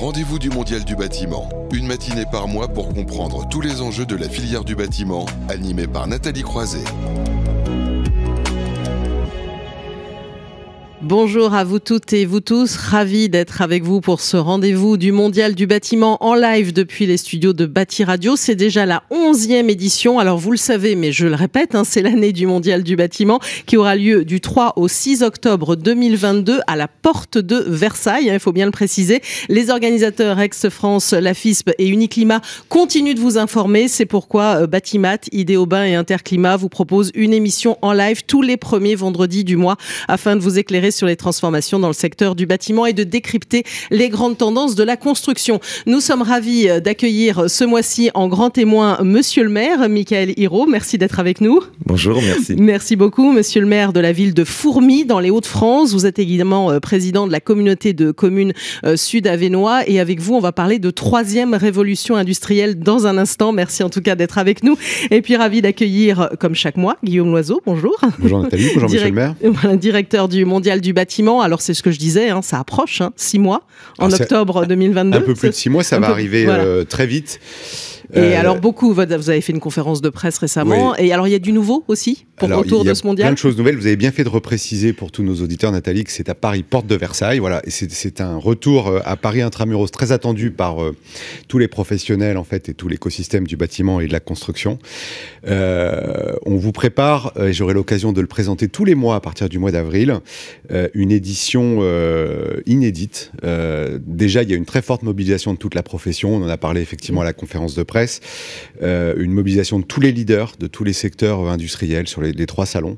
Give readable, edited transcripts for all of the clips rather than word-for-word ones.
rendez-vous du Mondial du bâtiment. Une matinée par mois pour comprendre tous les enjeux de la filière du bâtiment, animée par Nathalie Croiset. Bonjour à vous toutes et vous tous, ravi d'être avec vous pour ce rendez-vous du Mondial du bâtiment en live depuis les studios de Bâti Radio. C'est déjà la 11e édition, alors vous le savez mais je le répète, c'est l'année du Mondial du bâtiment qui aura lieu du 3 au 6 octobre 2022 à la porte de Versailles, il faut bien le préciser. Les organisateurs Aix-France, la FISP et Uniclimat continuent de vous informer, c'est pourquoi Batimat, Idéobain et Interclimat vous proposent une émission en live tous les premiers vendredis du mois afin de vous éclairer sur les transformations dans le secteur du bâtiment et de décrypter les grandes tendances de la construction. Nous sommes ravis d'accueillir ce mois-ci en grand témoin Monsieur le maire, Michael Hirault. Merci d'être avec nous. Bonjour, merci. Merci beaucoup, Monsieur le maire de la ville de Fourmies, dans les Hauts-de-France. Vous êtes également président de la communauté de communes Sud-Avesnois. Et avec vous, on va parler de 3e révolution industrielle dans un instant. Merci en tout cas d'être avec nous. Et puis, ravi d'accueillir, comme chaque mois, Guillaume Loiseau. Bonjour. Bonjour Nathalie, bonjour Monsieur le maire. Directeur du Mondial du bâtiment. Alors, c'est ce que je disais, ça approche, 6 mois, en octobre 2022. Un peu plus de 6 mois, ça va arriver très vite. Et alors vous avez fait une conférence de presse récemment, oui. Et alors il y a du nouveau aussi autour de ce mondial. Plein de choses nouvelles, vous avez bien fait de repréciser pour tous nos auditeurs Nathalie que c'est à Paris, porte de Versailles, voilà, et c'est un retour à Paris intramuros très attendu par tous les professionnels en fait et tout l'écosystème du bâtiment et de la construction. On vous prépare, et j'aurai l'occasion de le présenter tous les mois à partir du mois d'avril, une édition inédite. Déjà il y a une très forte mobilisation de toute la profession, on en a parlé effectivement à la conférence de presse. Une mobilisation de tous les leaders, de tous les secteurs industriels sur les 3 salons.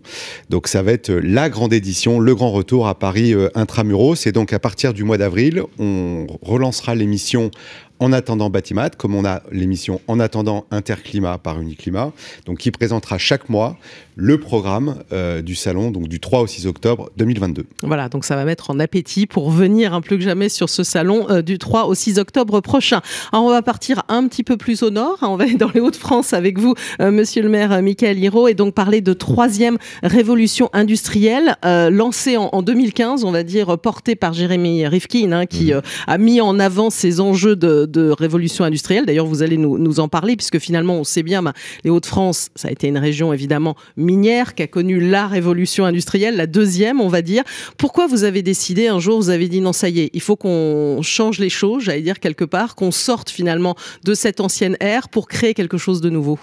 Donc ça va être la grande édition, le grand retour à Paris intramuros. Et donc à partir du mois d'avril, on relancera l'émission En attendant Batimat, comme on a l'émission En attendant Interclimat par Uniclimat, donc qui présentera chaque mois le programme du salon, donc du 3 au 6 octobre 2022. Voilà, donc ça va mettre en appétit pour venir plus que jamais sur ce salon du 3 au 6 octobre prochain. Alors on va partir un petit peu plus au nord, on va aller dans les Hauts-de-France avec vous, Monsieur le maire Michael Hirault, et donc parler de 3e révolution industrielle, lancée en 2015, on va dire, portée par Jérémy Rifkin, qui a mis en avant ces enjeux de révolution industrielle. D'ailleurs, vous allez nous en parler, puisque finalement, on sait bien, les Hauts-de-France, ça a été une région évidemment minière qui a connu la révolution industrielle, la 2e, on va dire. Pourquoi vous avez décidé, un jour, vous avez dit non, ça y est, il faut qu'on change les choses, j'allais dire quelque part, qu'on sorte finalement de cette ancienne ère pour créer quelque chose de nouveau?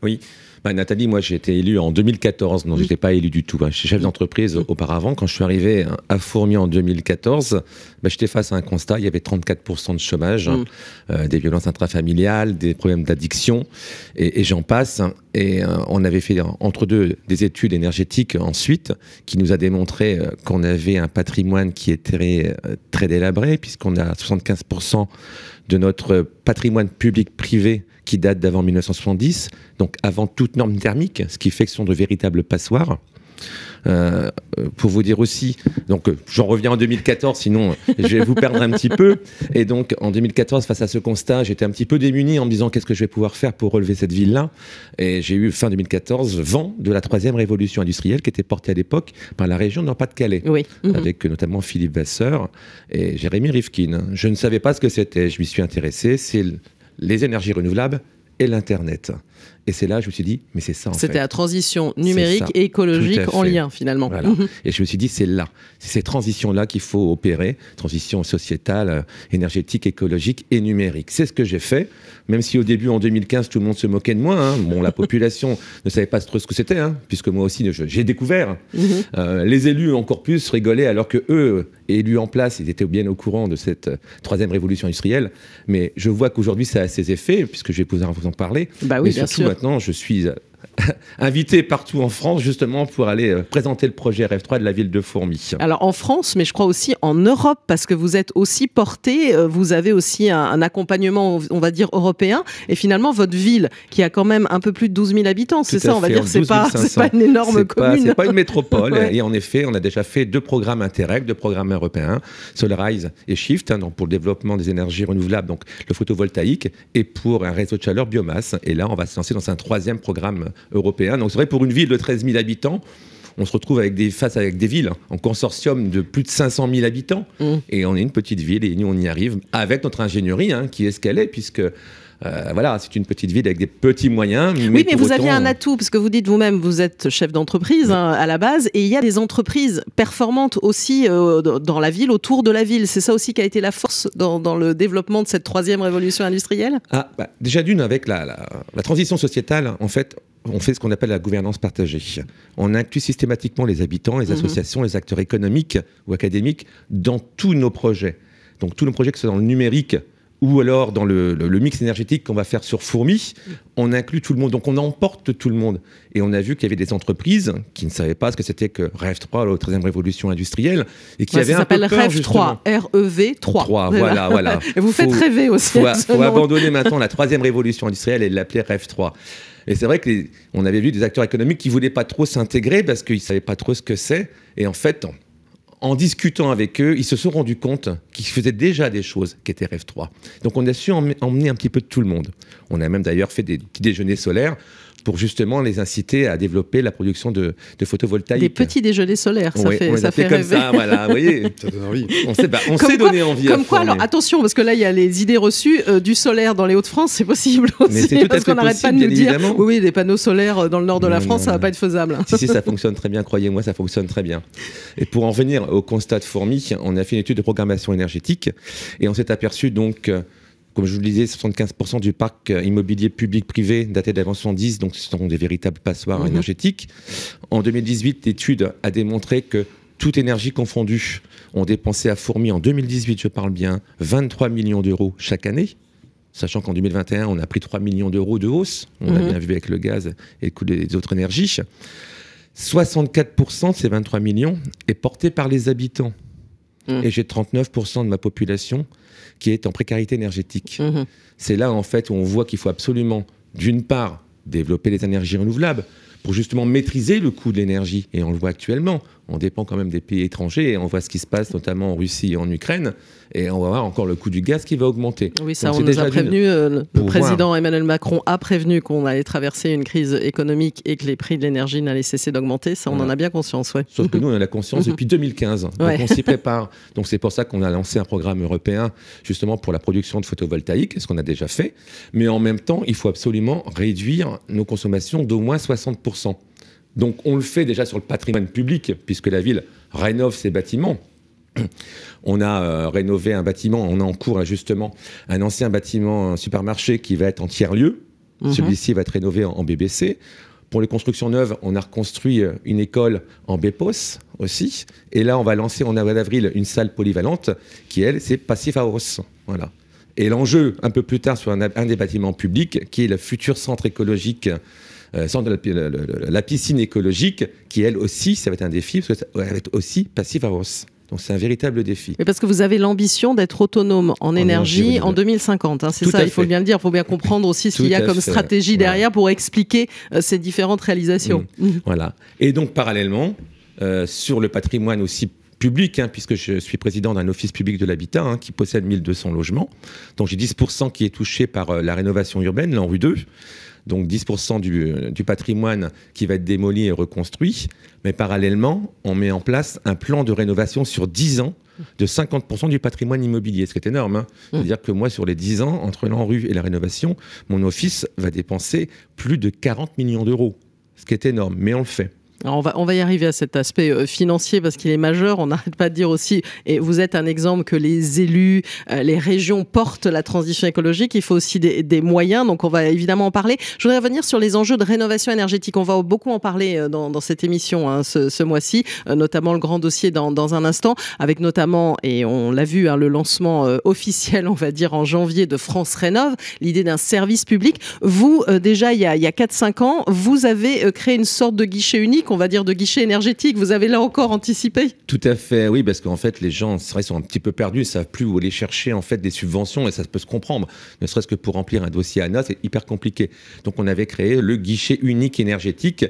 Oui. Nathalie, moi j'ai été élu en 2014, non, j'étais pas élu du tout. J'étais chef d'entreprise auparavant. Quand je suis arrivé à Fourmies en 2014, j'étais face à un constat, il y avait 34% de chômage, des violences intrafamiliales, des problèmes d'addiction, et j'en passe. Et on avait fait entre deux des études énergétiques ensuite, qui nous a démontré qu'on avait un patrimoine qui était très délabré, puisqu'on a 75% de notre patrimoine public-privé qui date d'avant 1970, donc avant toute norme thermique, ce qui fait que ce sont de véritables passoires. Pour vous dire aussi, donc j'en reviens en 2014, sinon je vais vous perdre un petit peu. Et donc en 2014, face à ce constat, j'étais un petit peu démuni en me disant qu'est-ce que je vais pouvoir faire pour relever cette ville-là. Et j'ai eu fin 2014 vent de la 3e révolution industrielle qui était portée à l'époque par la région de Nord-Pas-de-Calais, avec notamment Philippe Vasseur et Jérémy Rifkin. Je ne savais pas ce que c'était, je m'y suis intéressé, c'est les énergies renouvelables et l'Internet. Et c'est là, je me suis dit, mais c'est ça en fait. C'était la transition numérique et écologique en lien finalement. Voilà. Et je me suis dit, c'est ces transitions-là qu'il faut opérer, transition sociétale, énergétique, écologique et numérique. C'est ce que j'ai fait, même si au début, en 2015, tout le monde se moquait de moi. Bon, la population ne savait pas trop ce que c'était, puisque moi aussi, j'ai découvert. Les élus, encore plus, rigolaient, alors que eux, élus en place, ils étaient bien au courant de cette 3e révolution industrielle. Mais je vois qu'aujourd'hui, ça a ses effets, puisque je vais pouvoir vous en parler. Bah oui, mais surtout, maintenant, je suis invité partout en France justement pour aller présenter le projet RF3 de la ville de Fourmies. Alors en France, mais je crois aussi en Europe, parce que vous êtes aussi porté, vous avez aussi un accompagnement, on va dire, européen, et finalement votre ville, qui a quand même un peu plus de 12 000 habitants, c'est ça, on va dire, c'est pas une énorme commune. C'est pas une métropole, et en effet, on a déjà fait 2 programmes Interreg, 2 programmes européens, Solarize et Shift, donc pour le développement des énergies renouvelables, donc le photovoltaïque, et pour un réseau de chaleur biomasse. Et là, on va se lancer dans un 3e programme européen. Donc c'est vrai, pour une ville de 13 000 habitants, on se retrouve face avec des villes en consortium de plus de 500 000 habitants. Et on est une petite ville et nous, on y arrive avec notre ingénierie qui est ce qu'elle est, puisque voilà, c'est une petite ville avec des petits moyens. Mais vous aviez un atout, parce que vous dites vous-même, vous êtes chef d'entreprise à la base, et il y a des entreprises performantes aussi dans la ville, autour de la ville. C'est ça aussi qui a été la force dans le développement de cette troisième révolution industrielle. Déjà d'une, avec la transition sociétale, en fait, on fait ce qu'on appelle la gouvernance partagée. On inclut systématiquement les habitants, les associations, les acteurs économiques ou académiques dans tous nos projets. Donc tous nos projets, que ce soit dans le numérique, ou alors dans le mix énergétique qu'on va faire sur Fourmi, on inclut tout le monde. Donc on emporte tout le monde. Et on a vu qu'il y avait des entreprises qui ne savaient pas ce que c'était que REV 3, la troisième révolution industrielle, et qui avaient un peu peur, REV 3, R-E-V 3. Voilà. Et vous faites rêver aussi. Il faut abandonner maintenant la troisième révolution industrielle et l'appeler REV 3. Et c'est vrai qu'on avait vu des acteurs économiques qui ne voulaient pas trop s'intégrer parce qu'ils ne savaient pas trop ce que c'est. Et en fait, en discutant avec eux, ils se sont rendus compte qu'ils faisaient déjà des choses qui étaient REV 3. Donc on a su emmener un petit peu de tout le monde. On a même d'ailleurs fait des petits déjeuners solaires pour justement les inciter à développer la production de photovoltaïque. Des petits déjeuners solaires, ça fait comme rêver. Ça, voilà, vous voyez. Ça donne envie. On s'est donné envie. Comme quoi, alors attention, parce que là, il y a les idées reçues du solaire dans les Hauts-de-France, c'est possible aussi. Mais c'est tout parce qu'on n'arrête pas de nous dire, oui, des panneaux solaires dans le nord de la France, ça va pas être faisable. Si, ça fonctionne très bien, croyez-moi, ça fonctionne très bien. Et pour en venir au constat de Fourmi, on a fait une étude de programmation énergétique et on s'est aperçu donc... Comme je vous le disais, 75% du parc immobilier public-privé datait d'avant 1970, donc ce sont des véritables passoires énergétiques. En 2018, l'étude a démontré que toute énergie confondue, on dépensait à Fourmi, en 2018, je parle bien, 23 millions d'euros chaque année, sachant qu'en 2021, on a pris 3 millions d'euros de hausse. On l'a bien vu avec le gaz et le coût des autres énergies. 64% de ces 23 millions est porté par les habitants. Et j'ai 39% de ma population qui est en précarité énergétique. C'est là, en fait, où on voit qu'il faut absolument, d'une part, développer les énergies renouvelables pour justement maîtriser le coût de l'énergie. Et on le voit actuellement. On dépend quand même des pays étrangers et on voit ce qui se passe notamment en Russie et en Ukraine. Et on va voir encore le coût du gaz qui va augmenter. Oui, ça, on nous a prévenu. Le président Emmanuel Macron a prévenu qu'on allait traverser une crise économique et que les prix de l'énergie n'allaient cesser d'augmenter. Ça, on en a bien conscience. Ouais. Sauf que nous, on a la conscience depuis 2015. Donc, on s'y prépare. Donc, c'est pour ça qu'on a lancé un programme européen, justement, pour la production de photovoltaïque, ce qu'on a déjà fait. Mais en même temps, il faut absolument réduire nos consommations d'au moins 60%. Donc, on le fait déjà sur le patrimoine public, puisque la ville rénove ses bâtiments. On a rénové un bâtiment, on a en cours justement un ancien bâtiment, un supermarché qui va être en tiers-lieu. Celui-ci va être rénové en BBC. Pour les constructions neuves, on a reconstruit une école en BEPOS aussi. Et là, on va lancer en avril une salle polyvalente qui, elle, c'est Passive House. Voilà. Et l'enjeu, un peu plus tard, sur un des bâtiments publics, qui est le futur centre écologique, la piscine écologique, qui, elle aussi, ça va être un défi, parce que ça va être aussi Passive House. Donc c'est un véritable défi. Mais parce que vous avez l'ambition d'être autonome en énergie en 2050, c'est ça, il faut bien le dire, il faut bien comprendre aussi ce qu'il y a comme stratégie derrière pour expliquer ces différentes réalisations. Voilà. Et donc parallèlement, sur le patrimoine aussi public, puisque je suis président d'un office public de l'habitat qui possède 1200 logements, donc j'ai 10% qui est touché par la rénovation urbaine, là en rue 2. Donc 10% du patrimoine qui va être démoli et reconstruit. Mais parallèlement, on met en place un plan de rénovation sur 10 ans de 50% du patrimoine immobilier, ce qui est énorme. C'est-à-dire que moi, sur les 10 ans, entre l'ANRU et la rénovation, mon office va dépenser plus de 40 millions d'euros, ce qui est énorme, mais on le fait. Alors on va y arriver à cet aspect financier parce qu'il est majeur. On n'arrête pas de dire aussi, et vous êtes un exemple que les élus, les régions portent la transition écologique. Il faut aussi des moyens, donc on va évidemment en parler. Je voudrais revenir sur les enjeux de rénovation énergétique. On va beaucoup en parler dans cette émission ce mois-ci, notamment le grand dossier dans un instant, avec notamment, et on l'a vu, le lancement officiel, on va dire, en janvier de France Rénov', l'idée d'un service public. Vous, déjà, il y a 4-5 ans, vous avez créé une sorte de guichet unique, on va dire de guichet énergétique. Vous avez là encore anticipé ? Tout à fait, oui, parce qu'en fait, les gens, c'est vrai, sont un petit peu perdus, ils ne savent plus où aller chercher en fait des subventions et ça peut se comprendre. Ne serait-ce que pour remplir un dossier ANA, c'est hyper compliqué. Donc, on avait créé le guichet unique énergétique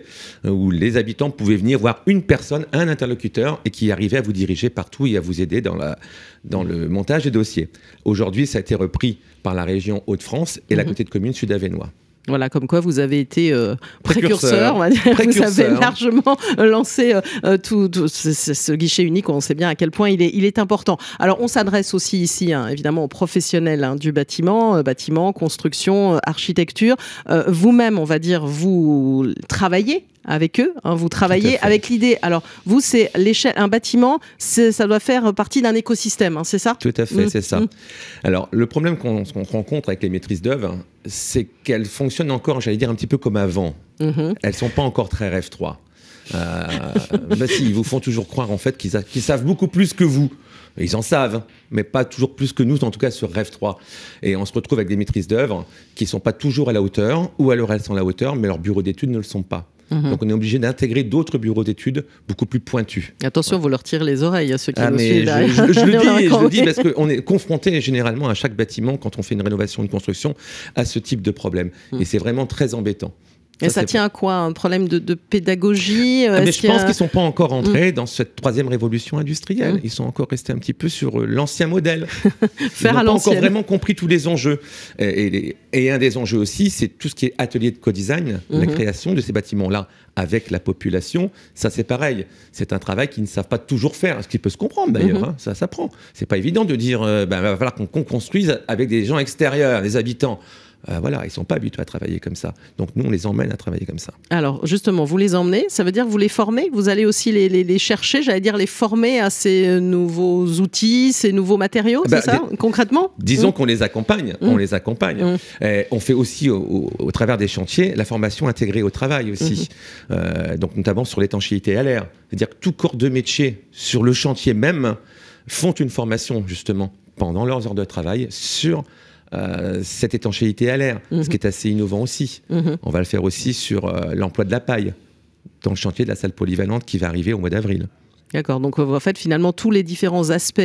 où les habitants pouvaient venir voir une personne, un interlocuteur et qui arrivait à vous diriger partout et à vous aider dans le montage des dossiers. Aujourd'hui, ça a été repris par la région Hauts-de-France et la communauté de communes Sud-Avesnois. Voilà, comme quoi vous avez été précurseur, on va dire. Vous avez largement lancé tout ce guichet unique. On sait bien à quel point il est important. Alors, on s'adresse aussi ici, évidemment, aux professionnels du bâtiment, construction, architecture. Vous-même, on va dire, vous travaillez avec eux, vous travaillez avec l'idée. Alors, vous, c'est l'échelle, un bâtiment, ça doit faire partie d'un écosystème, c'est ça ? Tout à fait, c'est ça. Alors, le problème qu'on rencontre avec les maîtrises d'œuvre, c'est qu'elles fonctionnent encore, j'allais dire, un petit peu comme avant. Elles ne sont pas encore très Rêve 3. Si, ils vous font toujours croire, en fait, qu'ils savent beaucoup plus que vous. Ils en savent, mais pas toujours plus que nous, en tout cas sur Rêve 3. Et on se retrouve avec des maîtrises d'œuvre qui ne sont pas toujours à la hauteur, ou alors elles sont à la hauteur, mais leurs bureaux d'études ne le sont pas. Donc on est obligé d'intégrer d'autres bureaux d'études beaucoup plus pointus. Attention, vous leur tirez les oreilles à ceux qui nous suivent. Je le dis parce qu'on est confronté généralement à chaque bâtiment, quand on fait une rénovation, une construction, à ce type de problème. Et c'est vraiment très embêtant. Et ça tient à quoi? Un problème de pédagogie? Mais je pense qu'ils ne sont pas encore entrés dans cette troisième révolution industrielle. Ils sont encore restés un petit peu sur l'ancien modèle. Ils n'ont pas encore vraiment compris tous les enjeux. Et un des enjeux aussi, c'est tout ce qui est atelier de co-design, la création de ces bâtiments-là avec la population. Ça, c'est pareil. C'est un travail qu'ils ne savent pas toujours faire, ce qui peut se comprendre d'ailleurs. Ça s'apprend. C'est pas évident de dire il va falloir qu'on construise avec des gens extérieurs, des habitants. Voilà, ils ne sont pas habitués à travailler comme ça. Donc nous, on les emmène à travailler comme ça. Alors justement, vous les emmenez, ça veut dire que vous les formez? Vous allez aussi les chercher, j'allais dire les former à ces nouveaux outils, ces nouveaux matériaux, c'est ça, concrètement? Disons qu'on les accompagne, on les accompagne. On fait aussi, au travers des chantiers, la formation intégrée au travail aussi. Donc notamment sur l'étanchéité à l'air. C'est-à-dire que tout corps de métier sur le chantier même font une formation justement pendant leurs heures de travail sur cette étanchéité à l'air, ce qui est assez innovant aussi. On va le faire aussi sur l'emploi de la paille dans le chantier de la salle polyvalente qui va arriver au mois d'avril. D'accord, donc en fait finalement tous les différents aspects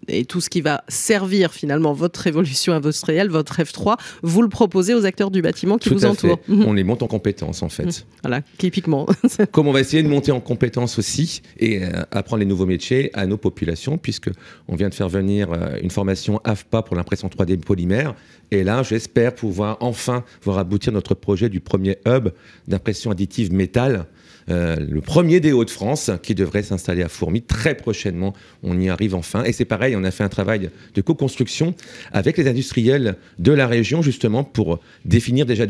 et tout ce qui va servir finalement votre révolution industrielle, votre Rêve 3, vous le proposez aux acteurs du bâtiment qui vous entourent. On les monte en compétences en fait. Voilà, typiquement. Comme on va essayer de monter en compétences aussi et apprendre les nouveaux métiers à nos populations, puisque on vient de faire venir une formation AFPA pour l'impression 3D polymère. Et là, j'espère pouvoir enfin voir aboutir notre projet du premier hub d'impression additive métal, le premier des Hauts-de-France qui devrait s'installer à Fourmies très prochainement. On y arrive enfin. Et c'est pareil, on a fait un travail de co-construction avec les industriels de la région justement pour définir déjà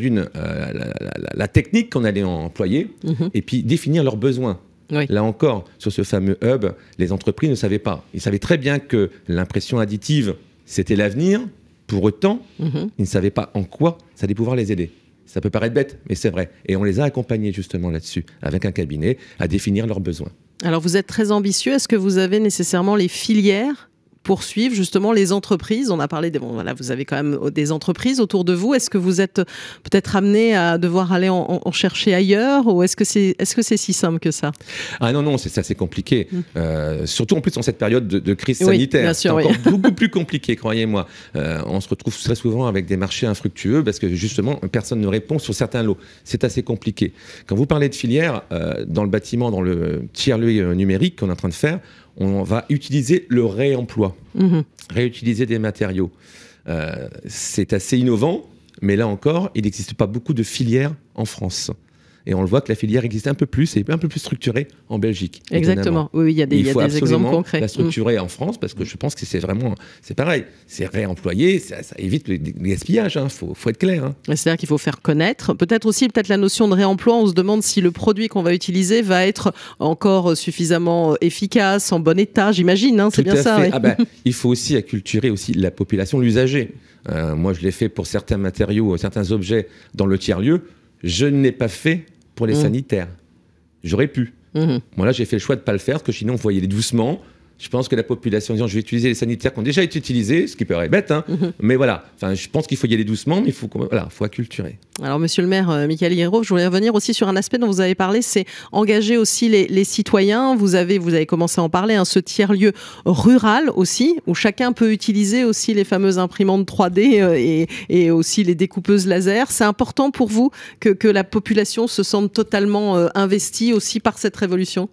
la technique qu'on allait employer et puis définir leurs besoins. Oui. Là encore, sur ce fameux hub, les entreprises ne savaient pas. Ils savaient très bien que l'impression additive, c'était l'avenir. Pour autant, ils ne savaient pas en quoi ça allait pouvoir les aider. Ça peut paraître bête, mais c'est vrai. Et on les a accompagnés justement là-dessus, avec un cabinet, à définir leurs besoins. Alors vous êtes très ambitieux. Est-ce que vous avez nécessairement les filières pour suivre justement les entreprises? On a parlé voilà, vous avez quand même des entreprises autour de vous. Est-ce que vous êtes peut-être amené à devoir aller en chercher ailleurs, ou est-ce que c'est si simple que ça? Ah non, c'est assez compliqué. Surtout en plus en cette période de crise sanitaire. Bien sûr, c'est encore beaucoup plus compliqué, croyez-moi. On se retrouve très souvent avec des marchés infructueux parce que justement personne ne répond sur certains lots. C'est assez compliqué. Quand vous parlez de filière, dans le bâtiment, dans le tiers-lieu numérique qu'on est en train de faire, on va utiliser le réemploi, réutiliser des matériaux. C'est assez innovant, mais là encore, il n'existe pas beaucoup de filières en France. Et on le voit que la filière existe un peu plus et un peu plus structurée en Belgique. Exactement. Oui, il y a des exemples concrets. La structurer en France parce que je pense que c'est pareil. C'est réemployer, ça évite le gaspillage. Faut être clair. C'est-à-dire qu'il faut faire connaître. Peut-être aussi la notion de réemploi. On se demande si le produit qu'on va utiliser va être encore suffisamment efficace, en bon état. J'imagine. C'est bien ça. Oui. Il faut aussi acculturer aussi la population, l'usager. Moi, je l'ai fait pour certains matériaux, certains objets dans le tiers-lieu. Je ne l'ai pas fait pour les sanitaires. J'aurais pu. Moi, là, j'ai fait le choix de ne pas le faire, parce que sinon, on voyait les doucement. Je pense que la population, en disant, je vais utiliser les sanitaires qui ont déjà été utilisés, ce qui paraît bête, mais voilà. Enfin, je pense qu'il faut y aller doucement, mais il faut acculturer. Alors, monsieur le maire, Michaël Guerreau, je voulais revenir aussi sur un aspect dont vous avez parlé, c'est engager aussi les citoyens. Vous avez commencé à en parler, ce tiers-lieu rural aussi, où chacun peut utiliser aussi les fameuses imprimantes 3D et aussi les découpeuses laser. C'est important pour vous que la population se sente totalement investie aussi par cette révolution?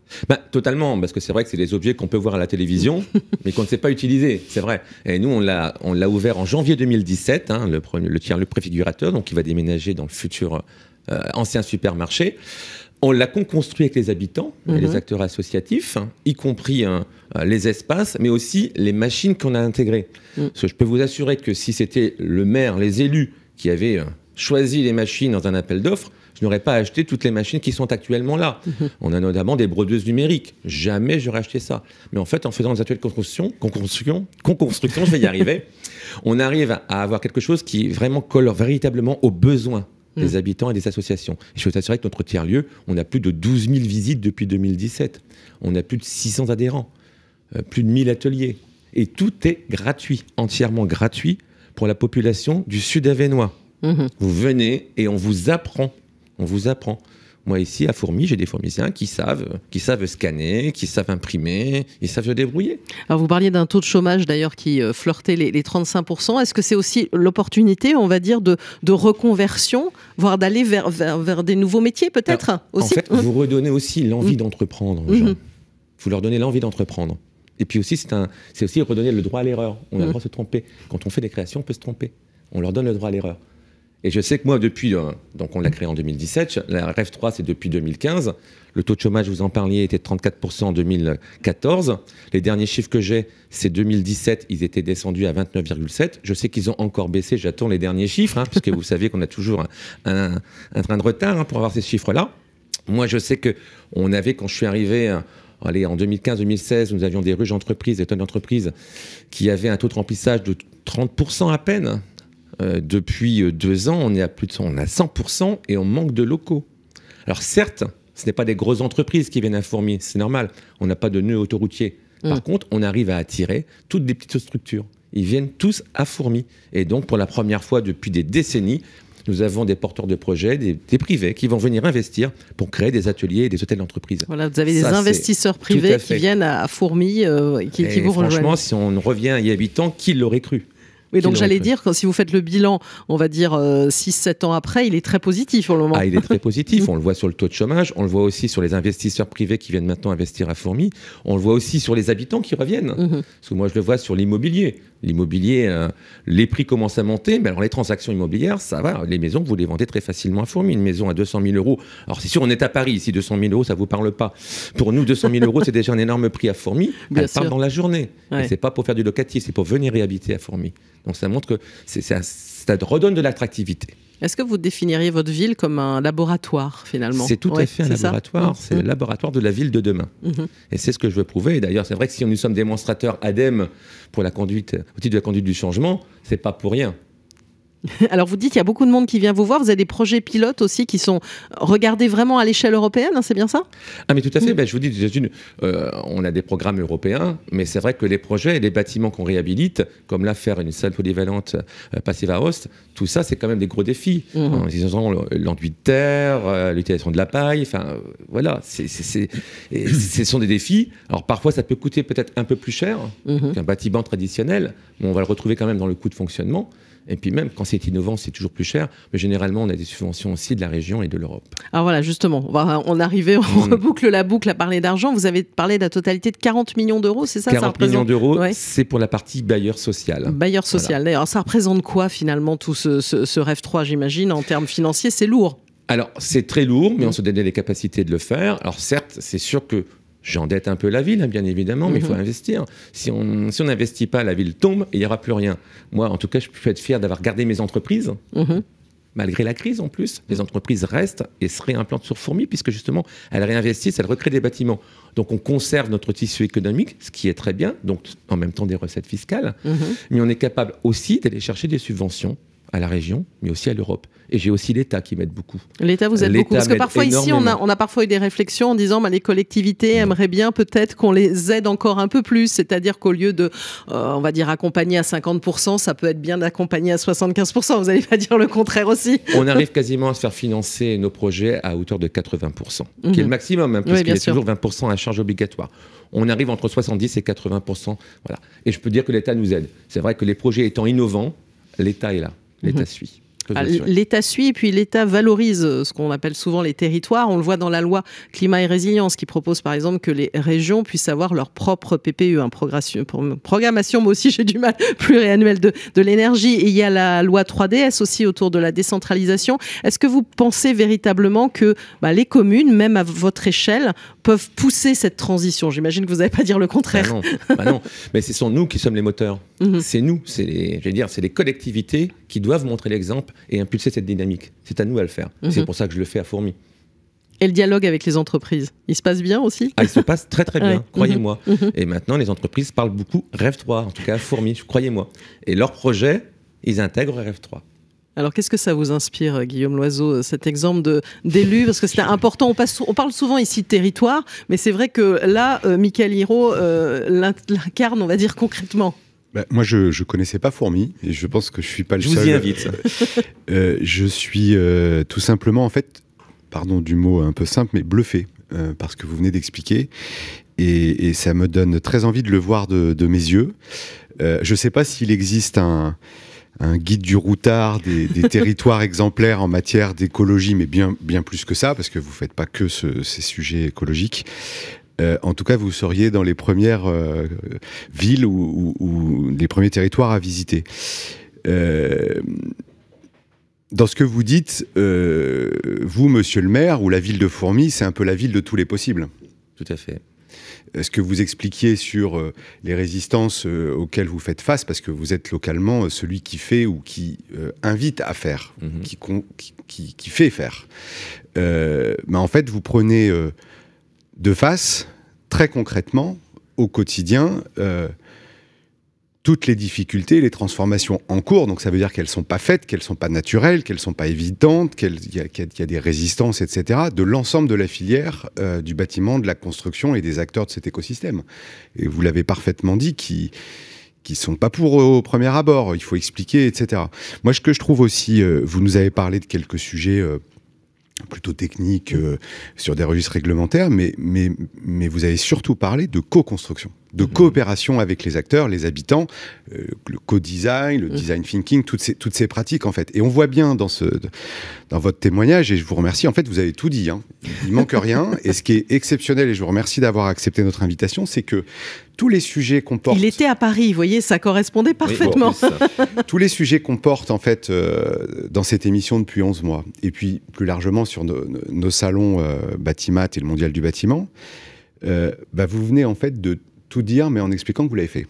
Totalement, parce que c'est vrai que c'est des objets qu'on peut voir à la télévision, mais qu'on ne sait pas utiliser, c'est vrai. Et nous, on l'a ouvert en janvier 2017, hein, le préfigurateur, donc qui va déménager dans le futur ancien supermarché. On l'a construit avec les habitants, les acteurs associatifs, hein, y compris les espaces, mais aussi les machines qu'on a intégrées. Parce que je peux vous assurer que si c'était le maire, les élus qui avaient choisi les machines dans un appel d'offres, je n'aurais pas acheté toutes les machines qui sont actuellement là. On a notamment des brodeuses numériques. Jamais j'aurais acheté ça. Mais en fait, en faisant des ateliers de construction, je vais y arriver, on arrive à avoir quelque chose qui vraiment colle véritablement aux besoins des habitants et des associations. Et je peux t'assurer que notre tiers-lieu, on a plus de 12 000 visites depuis 2017. On a plus de 600 adhérents, plus de 1000 ateliers. Et tout est gratuit, entièrement gratuit pour la population du Sud Avesnois. Vous venez et on vous apprend. On vous apprend. Moi, ici, à Fourmies, j'ai des fourmisiens qui savent scanner, qui savent imprimer, ils savent se débrouiller. Alors, vous parliez d'un taux de chômage, d'ailleurs, qui flirtait les 35%. Est-ce que c'est aussi l'opportunité, on va dire, de reconversion, voire d'aller vers des nouveaux métiers, peut-être aussi? En fait, vous redonnez aussi l'envie d'entreprendre aux gens. Vous leur donnez l'envie d'entreprendre. Et puis aussi, c'est aussi redonner le droit à l'erreur. On a le droit de se tromper. Quand on fait des créations, on peut se tromper. On leur donne le droit à l'erreur. Et je sais que moi, depuis, donc on l'a créé en 2017, la REF 3, c'est depuis 2015. Le taux de chômage, vous en parliez, était de 34% en 2014. Les derniers chiffres que j'ai, c'est 2017, ils étaient descendus à 29,7. Je sais qu'ils ont encore baissé, j'attends les derniers chiffres, hein, parce que vous savez qu'on a toujours un train de retard pour avoir ces chiffres-là. Moi, je sais qu'on avait, quand je suis arrivé... en 2015-2016, nous avions des ruches d'entreprises, des tonnes d'entreprises qui avaient un taux de remplissage de 30% à peine. Depuis 2 ans, on est à on a 100% et on manque de locaux. Alors certes, ce n'est pas des grosses entreprises qui viennent à Fourmies, c'est normal. On n'a pas de nœud autoroutier. Par contre, on arrive à attirer toutes des petites structures. Ils viennent tous à Fourmies. Et donc, pour la première fois depuis des décennies, nous avons des porteurs de projets, des privés qui vont venir investir pour créer des ateliers et des hôtels d'entreprise. Voilà, vous avez des investisseurs privés qui viennent à Fourmies, qui vous rejoignent. Franchement, si on revient à y habitant, qui l'aurait cru ? Oui, donc j'allais dire, si vous faites le bilan, on va dire 6-7 ans après, il est très positif pour le moment. Ah, il est très positif. On le voit sur le taux de chômage, on le voit aussi sur les investisseurs privés qui viennent maintenant investir à Fourmies, on le voit aussi sur les habitants qui reviennent. Parce que moi, je le vois sur l'immobilier. L'immobilier, les prix commencent à monter, mais alors les transactions immobilières, ça va. Les maisons, vous les vendez très facilement à Fourmies. Une maison à 200 000 €. Alors, c'est sûr, on est à Paris. Ici, 200 000 €, ça ne vous parle pas. Pour nous, 200 000 €, c'est déjà un énorme prix à Fourmies. Elle part dans la journée. Ouais. Et c'est pas pour faire du locatif, c'est pour venir réhabiter à Fourmies. Donc, ça montre que ça redonne de l'attractivité. Est-ce que vous définiriez votre ville comme un laboratoire, finalement? C'est tout à fait un laboratoire. C'est le laboratoire de la ville de demain. Et c'est ce que je veux prouver. Et d'ailleurs, c'est vrai que si nous sommes démonstrateurs ADEME pour la conduite, au titre de la conduite du changement, c'est pas pour rien. Alors, vous dites qu'il y a beaucoup de monde qui vient vous voir. Vous avez des projets pilotes aussi qui sont regardés vraiment à l'échelle européenne, hein, c'est bien ça? Ah, mais tout à fait. Ben, je vous dis, on a des programmes européens, mais c'est vrai que les projets et les bâtiments qu'on réhabilite, comme là, faire une salle polyvalente passive à Host, tout ça, c'est quand même des gros défis. L'enduit de terre, l'utilisation de la paille, enfin, voilà, ce sont des défis. Alors, parfois, ça peut coûter peut-être un peu plus cher qu'un bâtiment traditionnel, mais on va le retrouver quand même dans le coût de fonctionnement. Et puis même, quand c'est innovant, c'est toujours plus cher. Mais généralement, on a des subventions aussi de la région et de l'Europe. Alors voilà, justement, on arrivait, on reboucle la boucle à parler d'argent. Vous avez parlé de la totalité de 40 millions d'euros, c'est ça? 40 millions d'euros, ouais. C'est pour la partie bailleur social. Bailleur social. Voilà. D'ailleurs, ça représente quoi finalement, tout ce REF 3, j'imagine, en termes financiers? C'est lourd. Alors, c'est très lourd, mais on se donne les capacités de le faire. Alors certes, c'est sûr que j'endette un peu la ville, bien évidemment, mais il faut investir. Si on n'investit pas, la ville tombe et il n'y aura plus rien. Moi, en tout cas, je peux être fier d'avoir gardé mes entreprises, malgré la crise en plus. Les entreprises restent et se réimplantent sur Fourmies, puisque justement, elles réinvestissent, elles recréent des bâtiments. Donc, on conserve notre tissu économique, ce qui est très bien, donc en même temps des recettes fiscales, mais on est capable aussi d'aller chercher des subventions à la région, mais aussi à l'Europe. Et j'ai aussi l'État qui m'aide beaucoup. L'État vous aide beaucoup. Parce que parfois ici, on a parfois eu des réflexions en disant les collectivités aimeraient bien peut-être qu'on les aide encore un peu plus. C'est-à-dire qu'au lieu de, on va dire, accompagner à 50%, ça peut être bien d'accompagner à 75%. Vous n'allez pas dire le contraire aussi? On arrive quasiment à se faire financer nos projets à hauteur de 80%, qui est le maximum, puisqu'il y a toujours 20% à charge obligatoire. On arrive entre 70 et 80%. Voilà. Et je peux dire que l'État nous aide. C'est vrai que les projets étant innovants, l'État est là. L'État suit. L'État suit et puis l'État valorise ce qu'on appelle souvent les territoires. On le voit dans la loi climat et résilience qui propose par exemple que les régions puissent avoir leur propre PPE, programmation, moi aussi j'ai du mal, pluriannuelle de l'énergie. Et il y a la loi 3DS aussi autour de la décentralisation. Est-ce que vous pensez véritablement que les communes, même à votre échelle, peuvent pousser cette transition? J'imagine que vous n'allez pas dire le contraire. Non, mais ce sont nous qui sommes les moteurs. C'est nous, c'est les collectivités qui doivent montrer l'exemple et impulser cette dynamique. C'est à nous à le faire. C'est pour ça que je le fais à Fourmi. Et le dialogue avec les entreprises, il se passe bien aussi? Il se passe très très bien, croyez-moi. Et maintenant, les entreprises parlent beaucoup Rêve 3, en tout cas à Fourmi, croyez-moi. Et leurs projets, ils intègrent Rêve 3. Alors, qu'est-ce que ça vous inspire, Guillaume Loiseau, cet exemple d'élu? Parce que c'est important, on parle souvent ici de territoire, mais c'est vrai que là, Mickaël Hérault l'incarne, on va dire, concrètement. Moi, je ne connaissais pas Fourmi, et je pense que je ne suis pas le seul. Je vous y invite. Je suis tout simplement, en fait, pardon du mot un peu simple, mais bluffé, parce que vous venez d'expliquer, et ça me donne très envie de le voir de mes yeux. Je ne sais pas s'il existe un guide du routard des territoires exemplaires en matière d'écologie, mais bien plus que ça, parce que vous ne faites pas que ces sujets écologiques. En tout cas, vous seriez dans les premières villes ou les premiers territoires à visiter. Dans ce que vous dites, vous, monsieur le maire, ou la ville de Fourmi, c'est un peu la ville de tous les possibles. Tout à fait. Ce que vous expliquiez sur les résistances auxquelles vous faites face, parce que vous êtes localement celui qui fait ou qui invite à faire, qui fait faire. Mais en fait, vous prenez de face, très concrètement, au quotidien, toutes les difficultés, les transformations en cours. Donc ça veut dire qu'elles ne sont pas faites, qu'elles ne sont pas naturelles, qu'elles ne sont pas évidentes, qu'il y a des résistances, etc., de l'ensemble de la filière du bâtiment, de la construction et des acteurs de cet écosystème. Et vous l'avez parfaitement dit, qui sont pas pour au premier abord, il faut expliquer, etc. Moi, ce que je trouve aussi, vous nous avez parlé de quelques sujets plutôt techniques sur des registres réglementaires, mais vous avez surtout parlé de co-construction, de coopération avec les acteurs, les habitants, le co-design, le design thinking, toutes ces pratiques en fait. Et on voit bien dans votre témoignage, et je vous remercie, en fait vous avez tout dit, hein. Il manque rien, et ce qui est exceptionnel, et je vous remercie d'avoir accepté notre invitation, c'est que tous les sujets qu'on porte... Il était à Paris, vous voyez, ça correspondait parfaitement. Oui, tous les sujets qu'on porte en fait dans cette émission depuis 11 mois, et puis plus largement sur nos salons Batimat et le Mondial du bâtiment, vous venez en fait de tout dire, mais en expliquant que vous l'avez fait.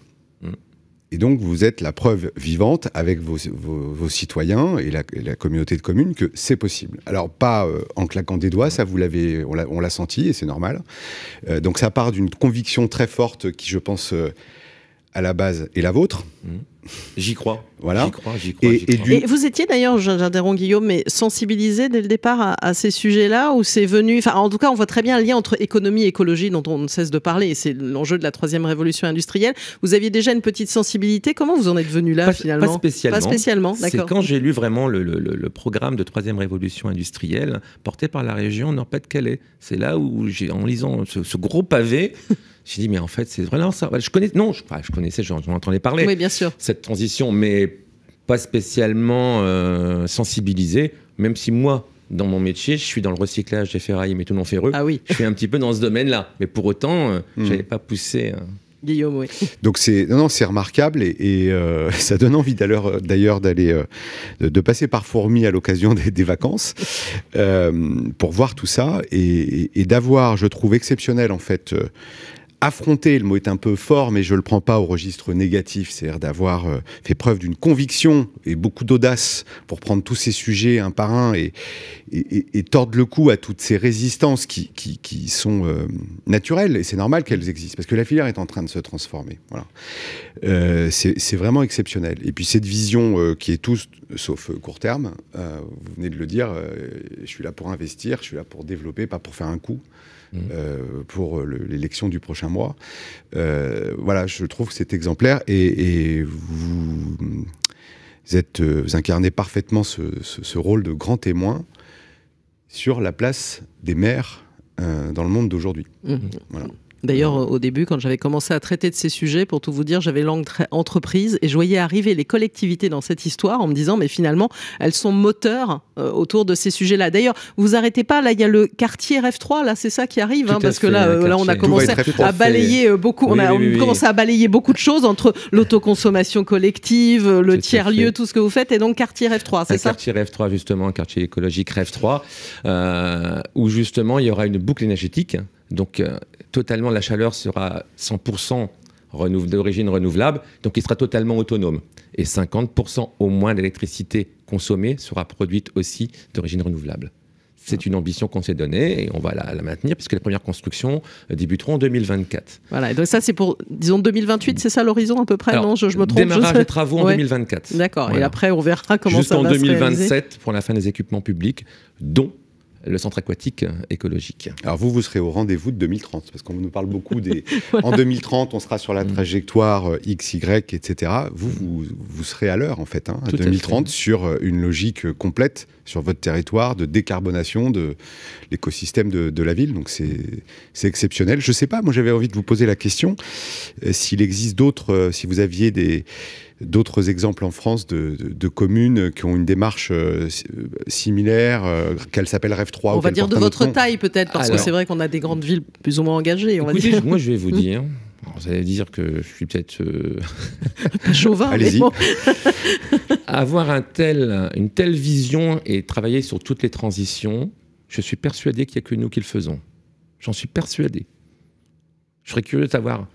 Et donc, vous êtes la preuve vivante avec vos citoyens et la communauté de communes que c'est possible. Alors, pas en claquant des doigts, ça, on l'a senti et c'est normal. Donc, ça part d'une conviction très forte qui, je pense, à la base, est la vôtre. J'y crois. Voilà. J'y crois. Et vous étiez d'ailleurs, j'interromps Guillaume, mais sensibilisé dès le départ à ces sujets-là, où c'est venu... Enfin, en tout cas, on voit très bien le lien entre économie et écologie dont on ne cesse de parler, et c'est l'enjeu de la 3e révolution industrielle. Vous aviez déjà une petite sensibilité. Comment vous en êtes venu là, finalement? Pas spécialement. Pas spécialement, d'accord. C'est quand j'ai lu vraiment le programme de 3e révolution industrielle porté par la région Nord-Pas-de-Calais. C'est là où, en lisant ce gros pavé... J'ai dit, mais en fait, c'est vraiment ça. Je connaissais, j'en entendais parler. Oui, bien sûr. Cette transition, mais pas spécialement sensibilisé, même si moi, dans mon métier, je suis dans le recyclage des ferrailles et métaux non ferreux. Ah oui. Je suis un petit peu dans ce domaine-là. Mais pour autant, je n'avais pas poussé... Guillaume, oui. Donc c'est remarquable et ça donne envie d'ailleurs d'aller de passer par Fourmi à l'occasion des vacances pour voir tout ça et d'avoir, je trouve exceptionnel en fait, affronter, le mot est un peu fort, mais je ne le prends pas au registre négatif, c'est-à-dire d'avoir fait preuve d'une conviction et beaucoup d'audace pour prendre tous ces sujets un par un et tordre le cou à toutes ces résistances qui sont naturelles, et c'est normal qu'elles existent, parce que la filière est en train de se transformer. Voilà. C'est vraiment exceptionnel. Et puis cette vision qui est tout sauf court terme, vous venez de le dire, je suis là pour investir, je suis là pour développer, pas pour faire un coup. Pour l'élection du prochain mois. Voilà, je trouve que c'est exemplaire et vous incarnez parfaitement ce rôle de grand témoin sur la place des maires dans le monde d'aujourd'hui. Voilà. D'ailleurs, au début, quand j'avais commencé à traiter de ces sujets, pour tout vous dire, j'avais langue très entreprise et je voyais arriver les collectivités dans cette histoire en me disant, mais finalement, elles sont moteurs autour de ces sujets-là. D'ailleurs, vous arrêtez pas, là, il y a le quartier REF3, là, c'est ça qui arrive, hein, parce que là, on a commencé à balayer beaucoup, on a commencé à balayer beaucoup de choses entre l'autoconsommation collective, le tiers-lieu, tout ce que vous faites, et donc quartier REF3, c'est ça? Quartier REF3, justement, quartier écologique REF3, où justement, il y aura une boucle énergétique. Donc, totalement, la chaleur sera 100% d'origine renouvelable, donc il sera totalement autonome. Et 50% au moins d'électricité consommée sera produite aussi d'origine renouvelable. C'est une ambition qu'on s'est donnée et on va la maintenir puisque les premières constructions débuteront en 2024. Voilà, et donc ça c'est pour, disons, 2028, c'est ça l'horizon à peu près? Alors, non, je me trompe. Démarrage des travaux en 2024. D'accord, voilà. Et après on verra comment ça va se réaliser. Jusqu'en 2027 pour la fin des équipements publics, dont le centre aquatique écologique. Alors vous serez au rendez-vous de 2030, parce qu'on nous parle beaucoup des... En 2030, on sera sur la trajectoire X, Y, etc. Vous serez à l'heure, en fait, hein, à 2030, sur une logique complète sur votre territoire de décarbonation de l'écosystème de la ville. Donc c'est exceptionnel. Je ne sais pas, moi j'avais envie de vous poser la question, s'il existe d'autres, si vous aviez d'autres exemples en France de communes qui ont une démarche similaire, qu'elle s'appelle REF3. On va dire de votre taille peut-être, parce que c'est vrai qu'on a des grandes villes plus ou moins engagées. Écoutez, moi je vais vous dire, vous allez dire que je suis peut-être... chauvin, allez-y. Bon. Avoir une telle vision et travailler sur toutes les transitions, je suis persuadé qu'il n'y a que nous qui le faisons. J'en suis persuadé. Je serais curieux de savoir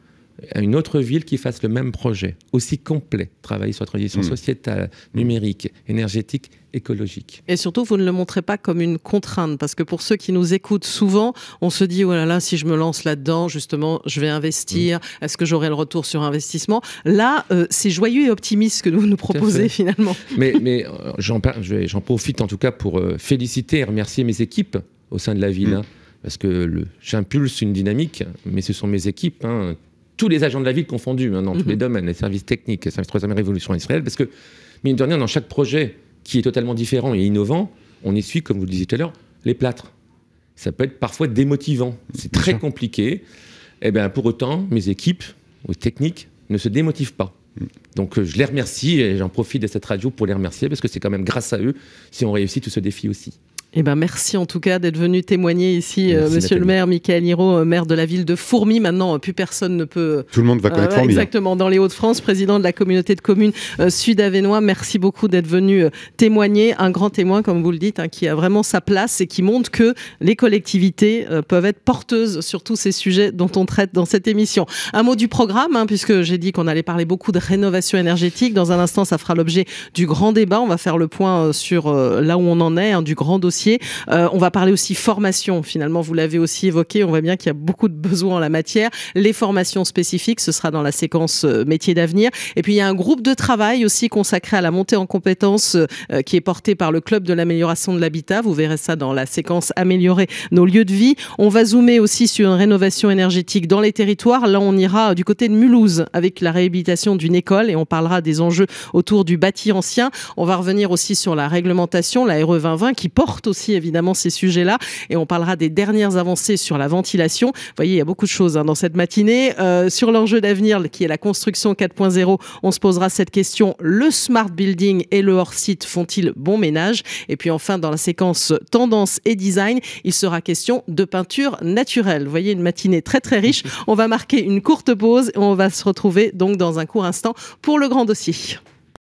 une autre ville qui fasse le même projet, aussi complet, travailler sur la transition sociétale, numérique, énergétique, écologique. Et surtout, vous ne le montrez pas comme une contrainte, parce que pour ceux qui nous écoutent souvent, on se dit, oh là là, si je me lance là-dedans, justement, je vais investir, est-ce que j'aurai le retour sur investissement? Là, c'est joyeux et optimiste ce que vous nous proposez finalement. Mais j'en profite en tout cas pour féliciter et remercier mes équipes au sein de la ville, hein, parce que j'impulse une dynamique, mais ce sont mes équipes, hein, tous les agents de la ville confondus, hein, dans tous les domaines, les services techniques, les services 3e Révolution industrielle, parce que, mine de rien, dans chaque projet qui est totalement différent et innovant, on essuie, comme vous le disiez tout à l'heure, les plâtres. Ça peut être parfois démotivant, c'est très compliqué. Et bien, pour autant, mes équipes techniques ne se démotivent pas. Donc je les remercie et j'en profite de cette radio pour les remercier, parce que c'est quand même grâce à eux si on réussit tout ce défi aussi. Eh ben merci en tout cas d'être venu témoigner ici, monsieur le maire Mickaël Hirault, maire de la ville de Fourmies. Maintenant, plus personne ne peut... Tout le monde va connaître Fourmies. Exactement, dans les Hauts-de-France, président de la communauté de communes Sud-Avesnois. Merci beaucoup d'être venu témoigner, un grand témoin, comme vous le dites, hein, qui a vraiment sa place et qui montre que les collectivités peuvent être porteuses sur tous ces sujets dont on traite dans cette émission. Un mot du programme, hein, puisque j'ai dit qu'on allait parler beaucoup de rénovation énergétique. Dans un instant, ça fera l'objet du grand débat. On va faire le point sur là où on en est, hein, du grand dossier. On va parler aussi formation, finalement, vous l'avez aussi évoqué, on voit bien qu'il y a beaucoup de besoins en la matière. Les formations spécifiques, ce sera dans la séquence métiers d'avenir. Et puis il y a un groupe de travail aussi consacré à la montée en compétences qui est porté par le Club de l'amélioration de l'habitat. Vous verrez ça dans la séquence améliorer nos lieux de vie. On va zoomer aussi sur une rénovation énergétique dans les territoires. Là, on ira du côté de Mulhouse avec la réhabilitation d'une école et on parlera des enjeux autour du bâti ancien. On va revenir aussi sur la réglementation, la RE 2020, qui porte aussi évidemment ces sujets-là, et on parlera des dernières avancées sur la ventilation. Vous voyez, il y a beaucoup de choses dans cette matinée. Sur l'enjeu d'avenir qui est la construction 4.0, on se posera cette question: le smart building et le hors-site font-ils bon ménage? Et puis enfin, dans la séquence tendance et design, il sera question de peinture naturelle. Vous voyez, une matinée très très riche. On va marquer une courte pause et on va se retrouver donc dans un court instant pour le grand dossier.